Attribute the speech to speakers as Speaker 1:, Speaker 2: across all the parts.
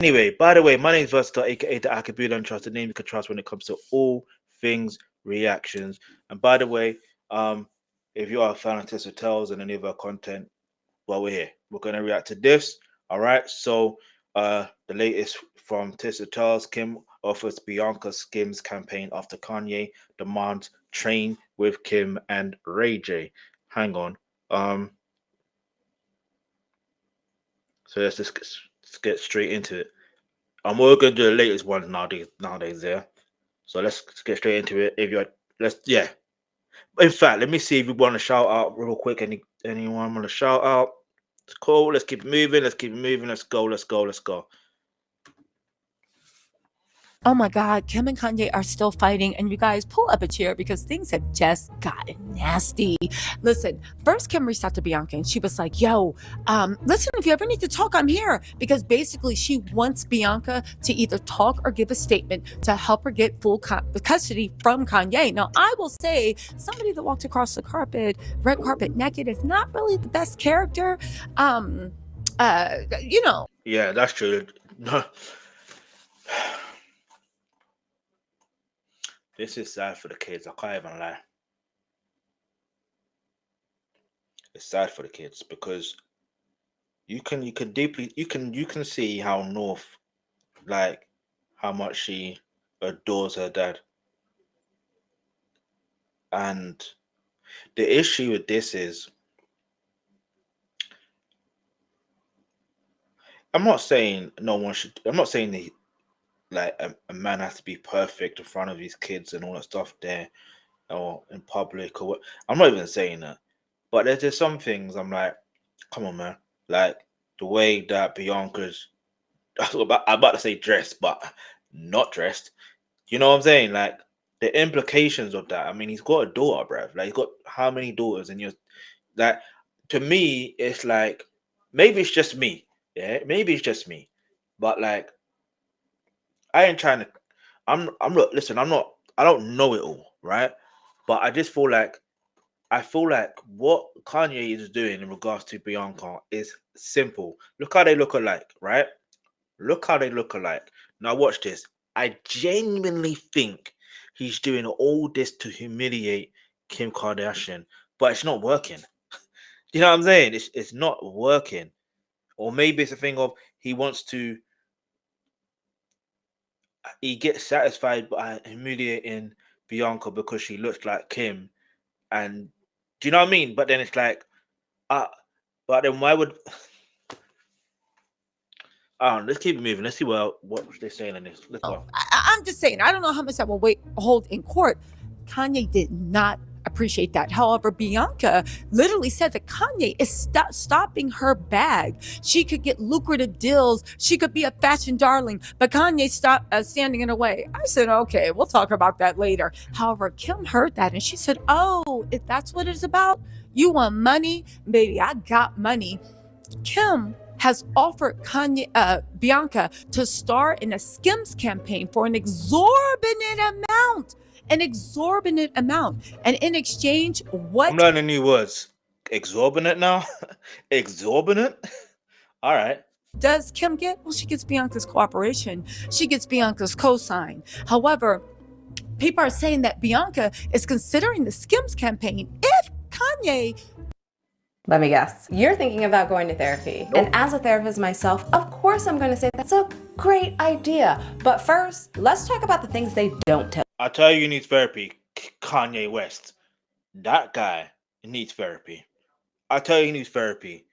Speaker 1: Anyway, by the way, my name is Versatile, aka the Alkebulan Trust, the name you can trust when it comes to all things reactions. And by the way, if you are a fan of Tessa Tells and any of our content, well, we're here. We're gonna react to this. All right. So, the latest from Tissa Tells, Kim offers Bianca Skims campaign after Kanye demands train with Kim and Ray J. Hang on. Um. So let's get straight into it. We're gonna do the latest ones nowadays. Yeah. So let's get straight into it. If you're let's yeah. In fact, let me see if we want to shout out real quick. Anyone want to shout out? It's cool. Let's keep it moving. Let's keep it moving. Let's go. Let's go. Let's go.
Speaker 2: Oh my God, Kim and Kanye are still fighting, and you guys pull up a chair because things have just gotten nasty. Listen, first Kim reached out to Bianca and she was like, yo, listen, if you ever need to talk, I'm here. Because basically she wants Bianca to either talk or give a statement to help her get full custody from Kanye. Now, I will say, somebody that walked across the red carpet naked is not really the best character. You know.
Speaker 1: Yeah, that's true. This is sad for the kids. I can't even lie. It's sad for the kids because you can deeply you can see how North, like, how much she adores her dad. And the issue with this is, I'm not saying that like a man has to be perfect in front of his kids and all that stuff there or in public or what. I'm not even saying that. But there's just some things I'm like, come on, man. Like the way that Bianca's, I'm about to say dressed, but not dressed. You know what I'm saying? Like the implications of that. I mean, he's got a daughter, bruv. Like he's got how many daughters? And you're like, to me, it's like maybe it's just me. Yeah, maybe it's just me. But like, I ain't trying to. I'm not. Listen, I'm not. I don't know it all, right? But I feel like what Kanye is doing in regards to Bianca is simple. Look how they look alike, right? Look how they look alike. Now watch this. I genuinely think he's doing all this to humiliate Kim Kardashian, but it's not working. You know what I'm saying? It's not working. Or maybe it's a thing of he gets satisfied by humiliating Bianca because she looks like Kim. And do you know what I mean? But then it's like, uh, but then why would let's keep it moving. Let's see what they're saying in this. Let's go.
Speaker 2: I'm just saying, I don't know how much that will hold in court. Kanye did not appreciate that. However, Bianca literally said that Kanye is stopping her bag. She could get lucrative deals. She could be a fashion darling, but Kanye stopped standing in the way. I said, okay, we'll talk about that later. However, Kim heard that and she said, oh, if that's what it's about, you want money? Baby, I got money. Kim has offered Bianca to star in a Skims campaign for an exorbitant amount. And in exchange,
Speaker 1: I'm
Speaker 2: what
Speaker 1: learning new words. Exorbitant now. Exorbitant. All right.
Speaker 2: does Kim get? Well, she gets Bianca's cooperation. She gets Bianca's cosign. However, people are saying that Bianca is considering the Skims campaign if Kanye.
Speaker 3: Let me guess. You're thinking about going to therapy.
Speaker 1: Nope.
Speaker 3: And as a therapist myself, of course I'm going to say that's a great idea. But first, let's talk about the things they don't tell.
Speaker 1: I tell you, needs therapy. Kanye West. That guy needs therapy. I tell you, he needs therapy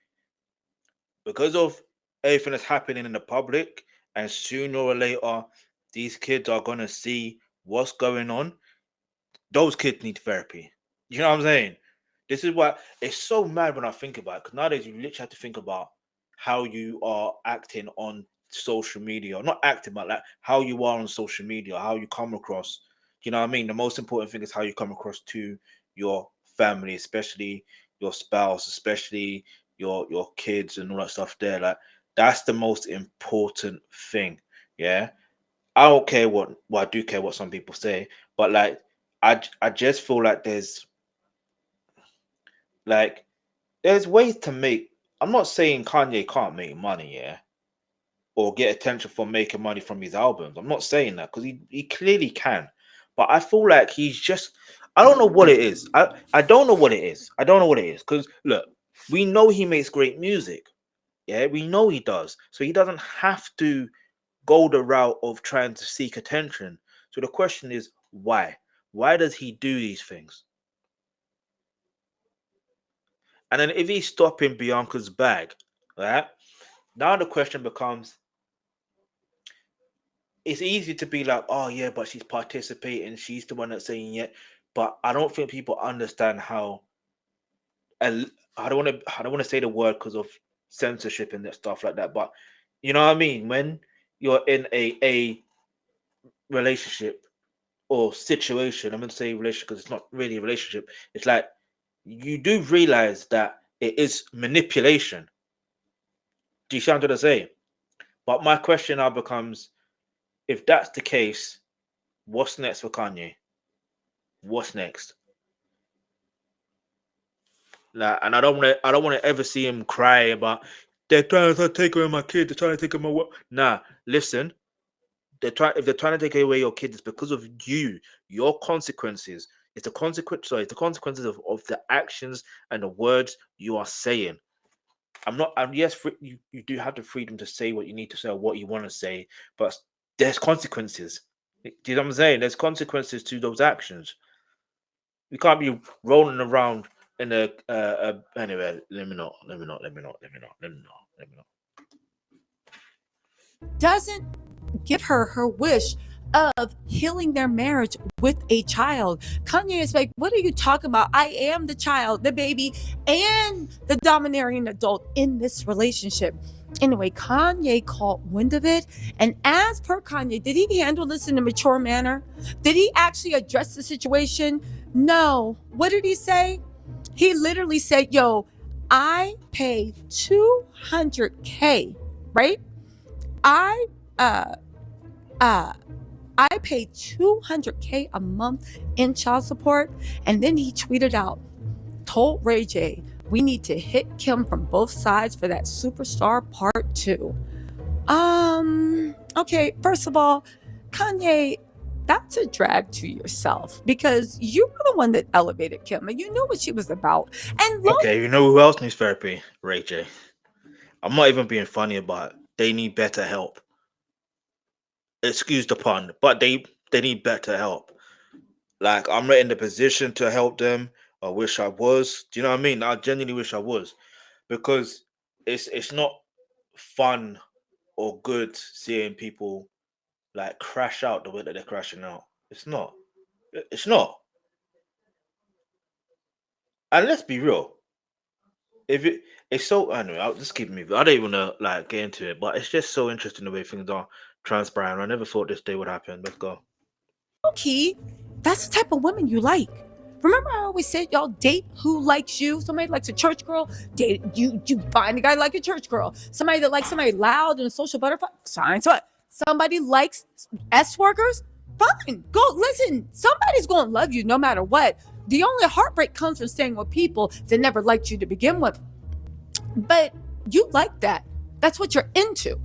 Speaker 1: because of everything that's happening in the public, and sooner or later, these kids are gonna see what's going on. Those kids need therapy. You know what I'm saying? This is why it's so mad when I think about it. Because nowadays you literally have to think about how you are acting on social media. Not acting, but like how you are on social media, how you come across. You know what I mean? The most important thing is how you come across to your family, especially your spouse, especially your kids and all that stuff there. Like that's the most important thing. Yeah. I don't care well, I do care what some people say, but like I just feel like there's ways to make. I'm not saying Kanye can't make money, yeah, or get attention from making money from his albums. I'm not saying that because he clearly can, but I feel like he's just, I don't know what it is. I don't know what it is. I don't know what it is because look, we know he makes great music. Yeah, we know he does. So he doesn't have to go the route of trying to seek attention. So the question is why? Why does he do these things? And then if he's stopping Bianca's bag, right? Now the question becomes, it's easy to be like, oh yeah, but she's participating, she's the one that's saying it. But I don't think people understand how I don't want to say the word because of censorship and that stuff like that. But you know what I mean? When you're in a relationship or situation, I'm gonna say relationship because it's not really a relationship. It's like you do realize that it is manipulation. Do you sound what I say? But my question now becomes, if that's the case, what's next for Kanye? What's next? Like, and I don't want to ever see him cry about they're trying to take away my kid, they're trying to take away my work. Nah, listen, if they're trying to take away your kid, it's because of you, your consequences. It's the consequence, sorry, it's the consequences of the actions and the words you are saying. I'm yes, you do have the freedom to say what you need to say or what you want to say, but there's consequences. Do you know what I'm saying? There's consequences to those actions. We can't be rolling around in a anyway. Let me not.
Speaker 2: Doesn't give her her wish of healing their marriage with a child. Kanye is like, what are you talking about? I am the child, the baby, and the domineering adult in this relationship. Anyway, Kanye caught wind of it. And as per Kanye, did he handle this in a mature manner? Did he actually address the situation? No. What did he say? He literally said, yo, I pay 200K, right? I uh uh I pay 200K a month in child support. And then he tweeted out, told Ray J, we need to hit Kim from both sides for that superstar part 2. Okay, first of all, Kanye, that's a drag to yourself because you were the one that elevated Kim and you knew what she was about. And look,
Speaker 1: Okay, you know who else needs therapy? Ray J. I'm not even being funny about it. They need better help. Excuse the pun, but they need better help. Like, I'm not in the position to help them. I wish I was. Do you know what I mean? I genuinely wish I was, because it's not fun or good seeing people like crash out the way that they're crashing out. It's not. It's not. And let's be real. If it's so anyway, I'll just keep moving. I don't even know like get into it, but it's just so interesting the way things are transparent. I never thought this day would happen. Let's go.
Speaker 2: key, that's the type of women you like. Remember, I always said y'all date who likes you. Somebody likes a church girl, date you. You find a guy like a church girl. Somebody that likes somebody loud and a social butterfly. Fine. So what? Somebody likes S workers. Fine. Go listen. Somebody's gonna love you no matter what. The only heartbreak comes from staying with people that never liked you to begin with. But you like that. That's what you're into,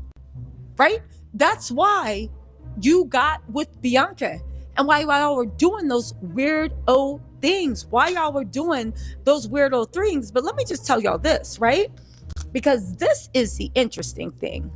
Speaker 2: right? That's why you got with Bianca and why y'all were doing those weirdo things, why y'all were doing those weirdo things. But let me just tell y'all this, right? Because this is the interesting thing.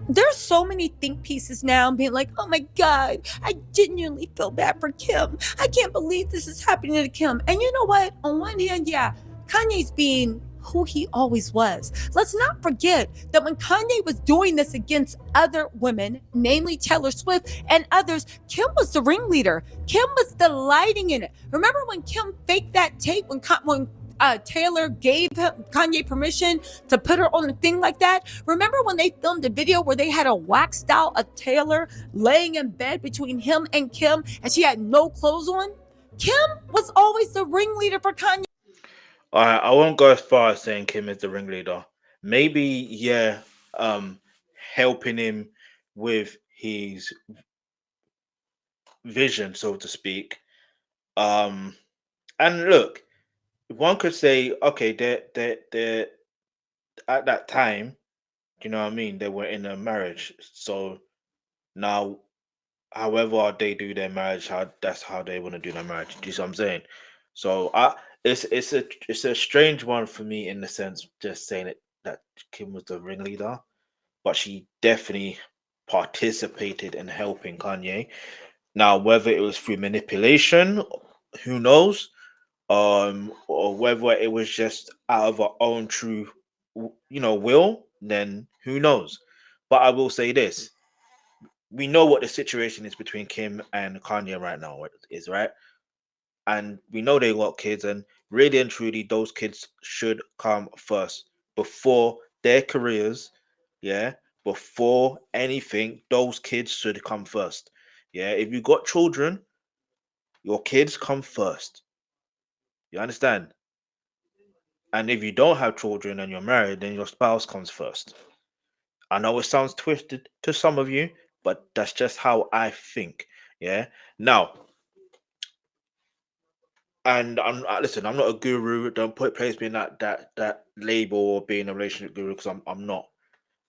Speaker 2: There's so many think pieces now being like, oh my God, I genuinely feel bad for Kim. I can't believe this is happening to Kim. And you know what? On one hand, yeah, Kanye's being who he always was. Let's not forget that when Kanye was doing this against other women, namely Taylor Swift and others, Kim was the ringleader. Kim was delighting in it. Remember when Kim faked that tape when Taylor gave Kanye permission to put her on a thing like that? Remember when they filmed a video where they had a waxed out of Taylor laying in bed between him and Kim and she had no clothes on? Kim was always the ringleader for Kanye.
Speaker 1: I won't go as far as saying Kim is the ringleader. Maybe, yeah, um, helping him with his vision, so to speak. Um, and look, one could say, okay, they at that time, Do you know what I mean? They were in a marriage. So now, however they do their marriage, how that's how they want to do their marriage. Do you see what I'm saying? So it's a strange one for me in the sense just saying it that Kim was the ringleader, but she definitely participated in helping Kanye. Now, whether it was through manipulation, who knows? Or whether it was just out of her own true, will, then who knows? But I will say this: we know what the situation is between Kim and Kanye right now is, right? And we know they got kids, and really and truly, those kids should come first before their careers. Yeah, before anything, those kids should come first. Yeah, if you got children, your kids come first. You understand? And if you don't have children and you're married, then your spouse comes first. I know it sounds twisted to some of you, but that's just how I think. Yeah. Now, and listen, I'm not a guru. Don't place me in that label or being a relationship guru because I'm not.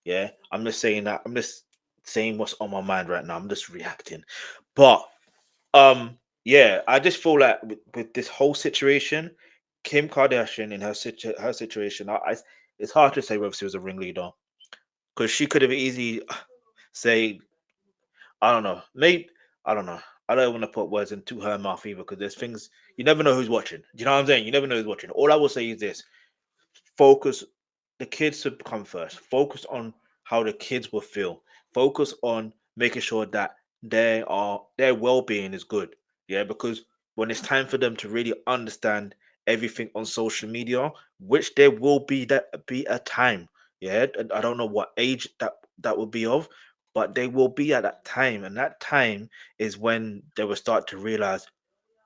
Speaker 1: Yeah. I'm just saying that. I'm just saying what's on my mind right now. I'm just reacting. But yeah, I just feel like with this whole situation, Kim Kardashian in her situation, it's hard to say whether she was a ringleader because she could have easily say, I don't know, maybe I don't know. I don't want to put words into her mouth either because there's things you never know who's watching. Do you know what I'm saying? You never know who's watching. All I will say is this: focus. The kids should come first. Focus on how the kids will feel. Focus on making sure that their well-being is good. Yeah, because when it's time for them to really understand everything on social media, which there will be a time. Yeah, and I don't know what age that will be of, but they will be at that time, and that time is when they will start to realize,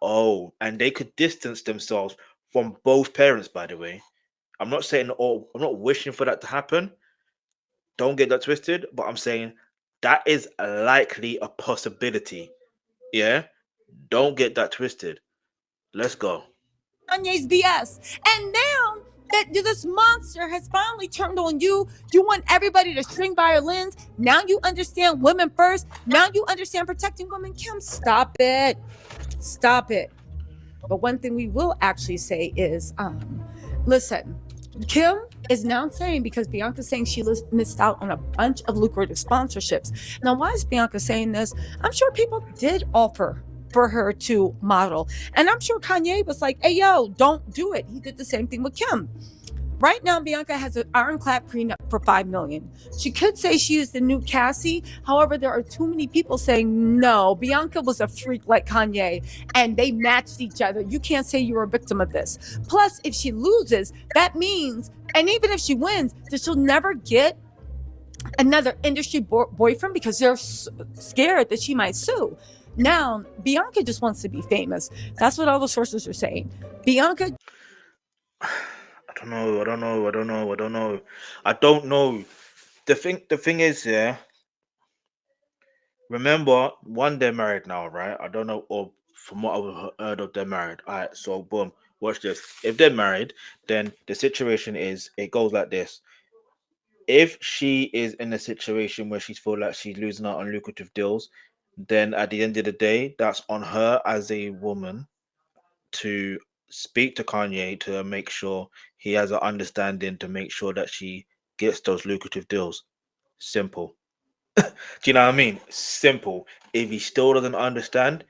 Speaker 1: oh, and they could distance themselves from both parents. By the way, I'm not saying, oh, I'm not wishing for that to happen. Don't get that twisted, but I'm saying that is likely a possibility. Yeah? Don't get that twisted. Let's go.
Speaker 2: Kanye's BS. And now that this monster has finally turned on you, you want everybody to string violins. Now you understand women first. Now you understand protecting women. Kim, stop it. Stop it. But one thing we will actually say is, listen, Kim is now saying, because Bianca's saying she missed out on a bunch of lucrative sponsorships. Now, why is Bianca saying this? I'm sure people did offer for her to model. And I'm sure Kanye was like, hey, yo, don't do it. He did the same thing with Kim. Right now, Bianca has an ironclad prenup for $5 million. She could say she is the new Cassie. However, there are too many people saying no. Bianca was a freak like Kanye, and they matched each other. You can't say you're a victim of this. Plus, if she loses, that means, and even if she wins, that she'll never get another industry boyfriend because they're scared that she might sue. Now, Bianca just wants to be famous. That's what all the sources are saying. Bianca.
Speaker 1: I don't know. I don't know. I don't know. I don't know. I don't know. The thing is, yeah. Remember, one, they're married now, right? I don't know, or from what I've heard of, they're married. All right, so boom, watch this. If they're married, then the situation is it goes like this. If she is in a situation where she feels like she's losing out on lucrative deals, then at the end of the day, that's on her as a woman to speak to Kanye to make sure he has an understanding to make sure that she gets those lucrative deals. Simple. Do you know what I mean? Simple. If he still doesn't understand,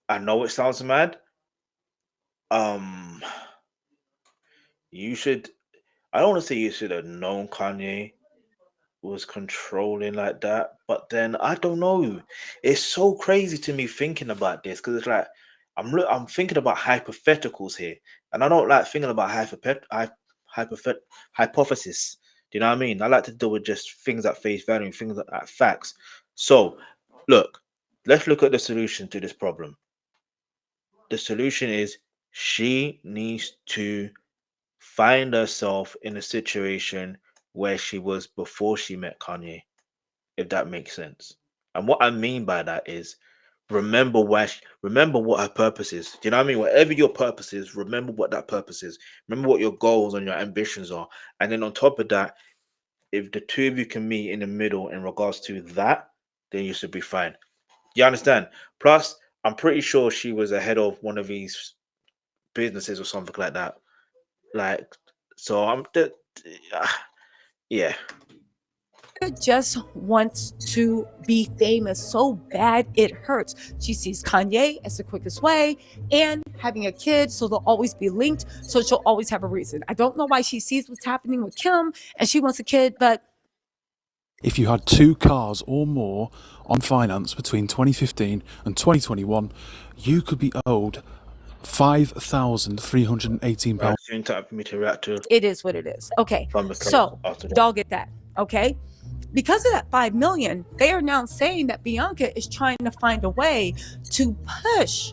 Speaker 1: I know it sounds mad. Um, you should. I don't want to say you should have known Kanye was controlling like that, but then I don't know. It's so crazy to me thinking about this because it's like I'm thinking about hypotheticals here, and I don't like thinking about hypothet hypothesis. Do you know what I mean? I like to deal with just things at face value, things at facts. So, look, let's look at the solution to this problem. The solution is she needs to find herself in a situation where she was before she met Kanye, if that makes sense. And what I mean by that is remember what her purpose is. Do you know what I mean? Whatever your purpose is, remember what that purpose is. Remember what your goals and your ambitions are. And then on top of that, if the two of you can meet in the middle in regards to that, then you should be fine. You understand? Plus, I'm pretty sure she was ahead of one of these businesses or something like that. Like, so yeah.
Speaker 2: Just wants to be famous so bad it hurts. She sees Kanye as the quickest way and having a kid, so they'll always be linked. So she'll always have a reason. I don't know why she sees what's happening with Kim and she wants a kid, but
Speaker 4: if you had 2 cars or more on finance between 2015 and 2021, you could be owed £5,318.
Speaker 1: Right, soon time for me to react to
Speaker 2: it is what it is. Okay, so y'all get that. Okay, because of that 5 million, they are now saying that Bianca is trying to find a way to push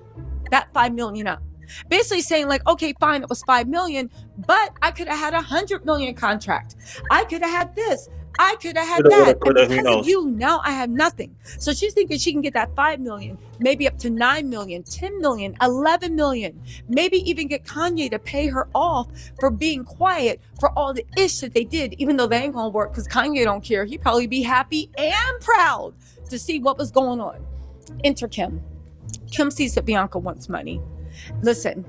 Speaker 2: that 5 million up. Basically saying like, okay, fine, it was 5 million, but I could have had 100 million contract. I could have had this. I could have had that. And because of you, now I have nothing. So she's thinking she can get that 5 million, maybe up to 9 million, 10 million, 11 million, maybe even get Kanye to pay her off for being quiet for all the ish that they did, even though they ain't gonna work because Kanye don't care. He'd probably be happy and proud to see what was going on. Enter Kim. Kim sees that Bianca wants money. Listen,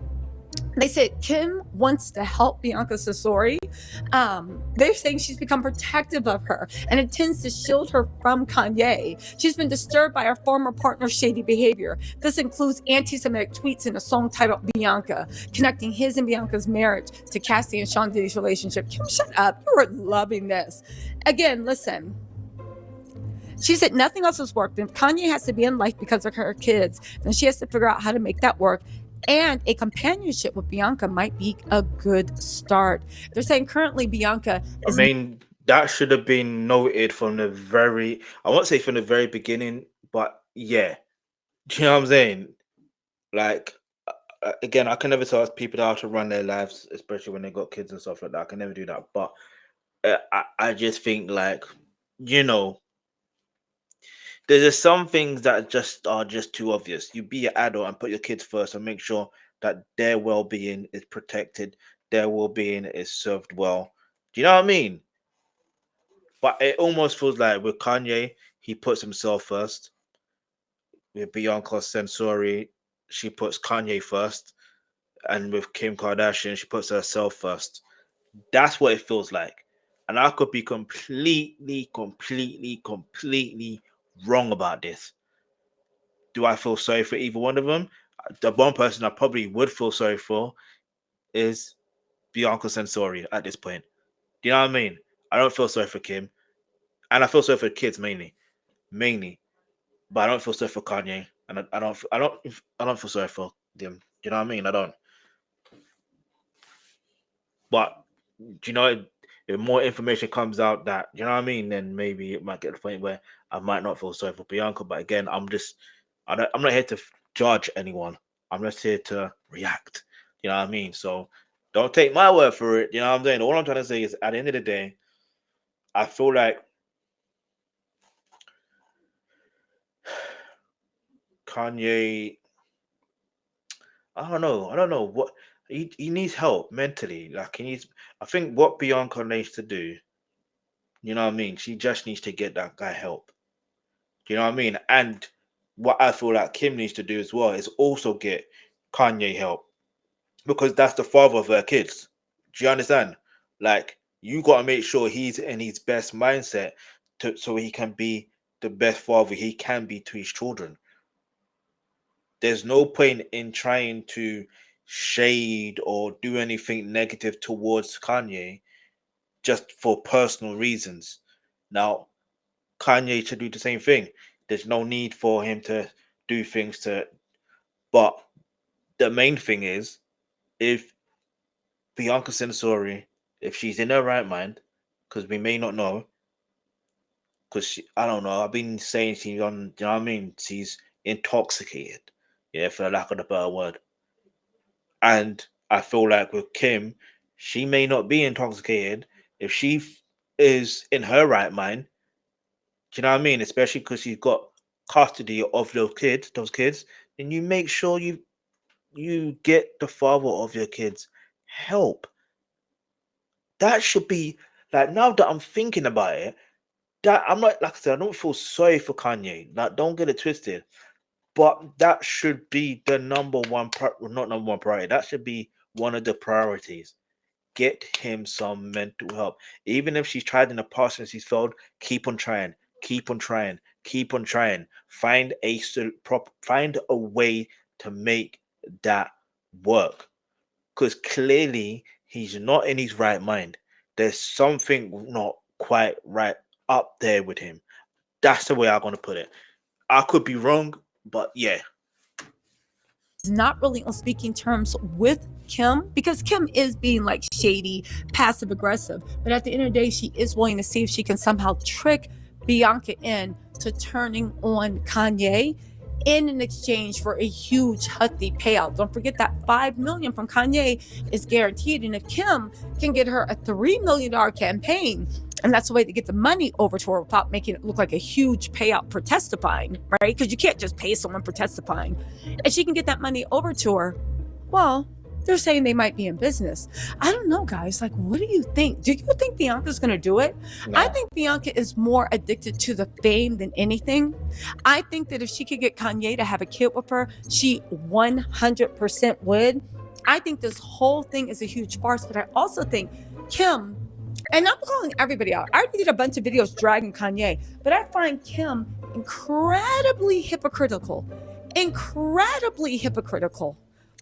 Speaker 2: they said Kim wants to help Bianca Censori. They're saying she's become protective of her and intends to shield her from Kanye. She's been disturbed by her former partner's shady behavior. This includes anti-Semitic tweets in a song titled Bianca, connecting his and Bianca's marriage to Cassie and Sean Diddy's relationship. Kim, shut up. You are loving this. Again, listen. She said nothing else has worked. If Kanye has to be in life because of her kids, then she has to figure out how to make that work. And a companionship with Bianca might be a good start. They're saying currently Bianca is...
Speaker 1: I mean, that should have been noted from the very, I won't say from the very beginning, but yeah. Do you know what I'm saying? Like, again, I can never tell people how to run their lives, especially when they got kids and stuff like that. I can never do that. But I just think, like, you know, there's just some things that just are just too obvious. You be an adult and put your kids first and make sure that their well-being is protected, their well-being is served well. Do you know what I mean? But it almost feels like with Kanye, he puts himself first. With Bianca Censori, she puts Kanye first. And with Kim Kardashian, she puts herself first. That's what it feels like. And I could be completely wrong about this. Do I feel sorry for either one of them? The one person I probably would feel sorry for is Bianca Censori at this point. Do you know what I mean? I don't feel sorry for Kim. And I feel sorry for the kids mainly. But I don't feel sorry for Kanye. And I don't feel sorry for them. Do you know what I mean? I don't. But do you know, if more information comes out that, you know what I mean, then maybe it might get to the point where I might not feel sorry for Bianca. But again, I'm not here to judge anyone. I'm just here to react. You know what I mean? So don't take my word for it. You know what I'm saying? All I'm trying to say is at the end of the day, I feel like Kanye, I don't know what he needs help mentally. Like I think what Bianca needs to do, you know what I mean? She just needs to get that guy help. Do you know what I mean? And what I feel like Kim needs to do as well is also get Kanye help, because that's the father of her kids. Do you understand? Like, you got to make sure he's in his best mindset so he can be the best father he can be to his children. There's no point in trying to shade or do anything negative towards Kanye just for personal reasons. Now, Kanye should do the same thing. There's no need for him to do things but the main thing is, if Bianca Censori, if she's in her right mind, because we may not know, because I don't know, I've been saying she's on, you know what I mean? She's intoxicated, yeah, for the lack of a better word. And I feel like with Kim, she may not be intoxicated. If she is in her right mind, do you know what I mean? Especially because she's got custody of those kids, then you make sure you get the father of your kids help. That should be Like now that I'm thinking about it, that I'm not like I said, I don't feel sorry for Kanye. Like, don't get it twisted. But that should be the number one not number one priority. That should be one of the priorities. Get him some mental help. Even if she's tried in the past and she's failed, keep on trying, keep on trying, keep on trying. Find a way to make that work. Because clearly he's not in his right mind. There's something not quite right up there with him. That's the way I'm gonna put it. I could be wrong, but yeah.
Speaker 2: Not really on speaking terms with Kim, because Kim is being like shady, passive aggressive. But at the end of the day, she is willing to see if she can somehow trick Bianca into turning on Kanye in an exchange for a huge hefty payout. Don't forget that $5 million from Kanye is guaranteed. And if Kim can get her a $3 million campaign, and that's the way to get the money over to her without making it look like a huge payout for testifying, right? Because you can't just pay someone for testifying. And she can get that money over to her. Well, they're saying they might be in business. I don't know, guys. Like, what do you think? Do you think Bianca's going to do it?
Speaker 1: No.
Speaker 2: I think Bianca is more addicted to the fame than anything. I think that if she could get Kanye to have a kid with her, she 100% would. I think this whole thing is a huge farce, but I also think Kim, and I'm calling everybody out. I already did a bunch of videos dragging Kanye, but I find Kim incredibly hypocritical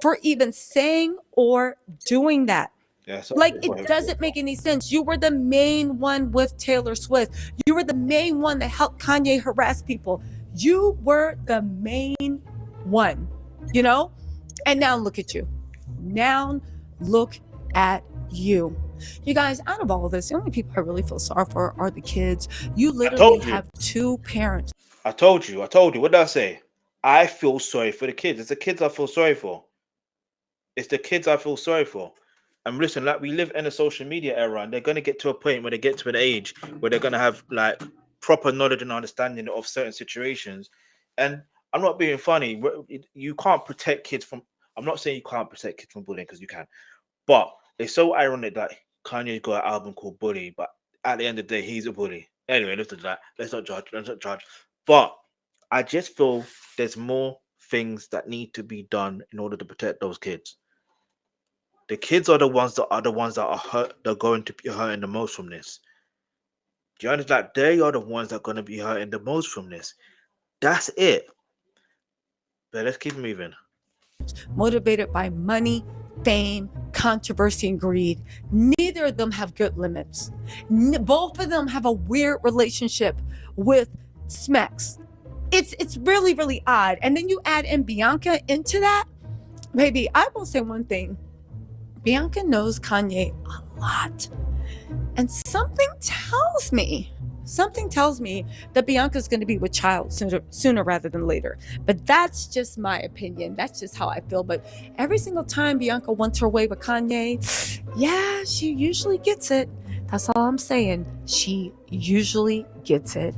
Speaker 2: for even saying or doing that.
Speaker 1: Yeah,
Speaker 2: like, it doesn't make any sense. You were the main one with Taylor Swift. You were the main one that helped Kanye harass people. You were the main one, you know? And now look at you. Now look at you. You guys, out of all of this, the only people I really feel sorry for are the kids. You literally have two parents.
Speaker 1: I told you. What did I say? I feel sorry for the kids. It's the kids I feel sorry for. It's the kids I feel sorry for. And listen, like, we live in a social media era, and they're going to get to a point where they get to an age where they're going to have like proper knowledge and understanding of certain situations. And I'm not being funny. You can't protect kids from. I'm not saying you can't protect kids from bullying, because you can. But it's so ironic that Kanye's got an album called Bully, but at the end of the day, he's a bully. Anyway, let's not judge. But I just feel there's more things that need to be done in order to protect those kids. The kids are the ones that are hurt. They're going to be hurting the most from this. Do you understand? Like, they are the ones that are going to be hurting the most from this. That's it. But let's keep moving.
Speaker 2: Motivated by money, fame, controversy, and greed. Neither of them have good limits. Both of them have a weird relationship with Smex. It's really, really odd. And then you add in Bianca into that. Baby, I will say one thing. Bianca knows Kanye a lot. And something tells me that Bianca's going to be with child sooner rather than later. But that's just my opinion. That's just how I feel. But every single time Bianca wants her way with Kanye, yeah, she usually gets it. That's all I'm saying. She usually gets it.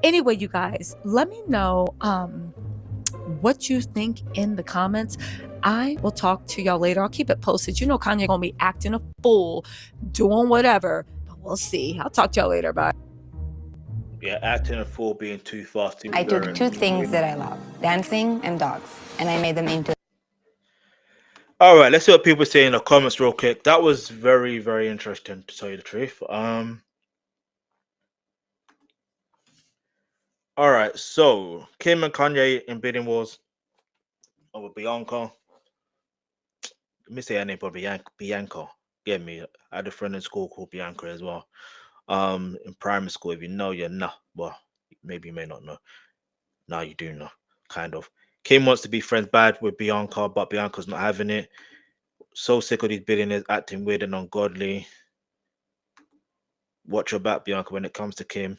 Speaker 2: Anyway, you guys, let me know what you think in the comments. I will talk to y'all later. I'll keep it posted. You know Kanye gonna be acting a fool, doing whatever. But we'll see. I'll talk to y'all later. Bye.
Speaker 1: Yeah, acting a fool, being too fast.
Speaker 5: I took two things that I love, dancing and dogs, and I made them into...
Speaker 1: All right, let's see what people say in the comments real quick. That was very, very interesting, to tell you the truth. All right, so Kim and Kanye in bidding wars over Bianca. Let me say her name, but Bianca. Get me. I had a friend in school called Bianca as well. In primary school, if you know, you know. Well, maybe you may not know. Now you do know, kind of. Kim wants to be friends bad with Bianca, but Bianca's not having it. So sick of these billionaires acting weird and ungodly. Watch your back, Bianca, when it comes to Kim.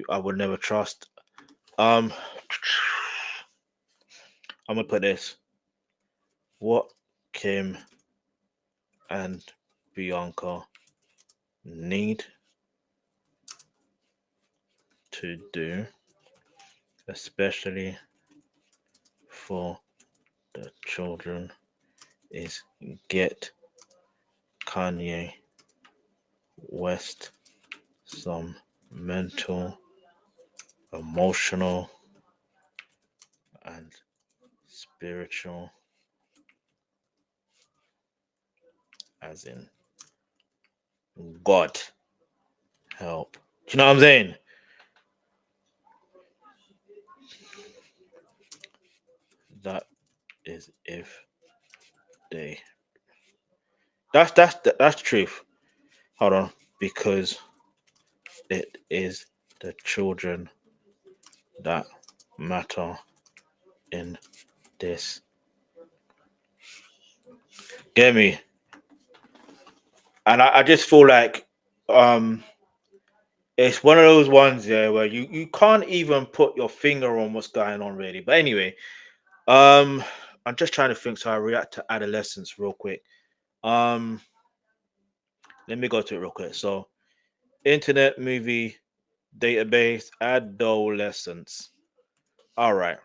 Speaker 1: I would never trust. I'm gonna put this. What Kim and Bianca need to do, especially for the children, is get Kanye West some mental, emotional, and spiritual, as in God help. Do you know what I'm saying? That is if they. That's truth. Hold on, because it is the children that matter in this. Get me? And I just feel like it's one of those ones, yeah, where you can't even put your finger on what's going on really. But anyway, um I'm just trying to think, so I react to adolescence real quick. Um let me go to it real quick. So internet movie database adolescence. All right.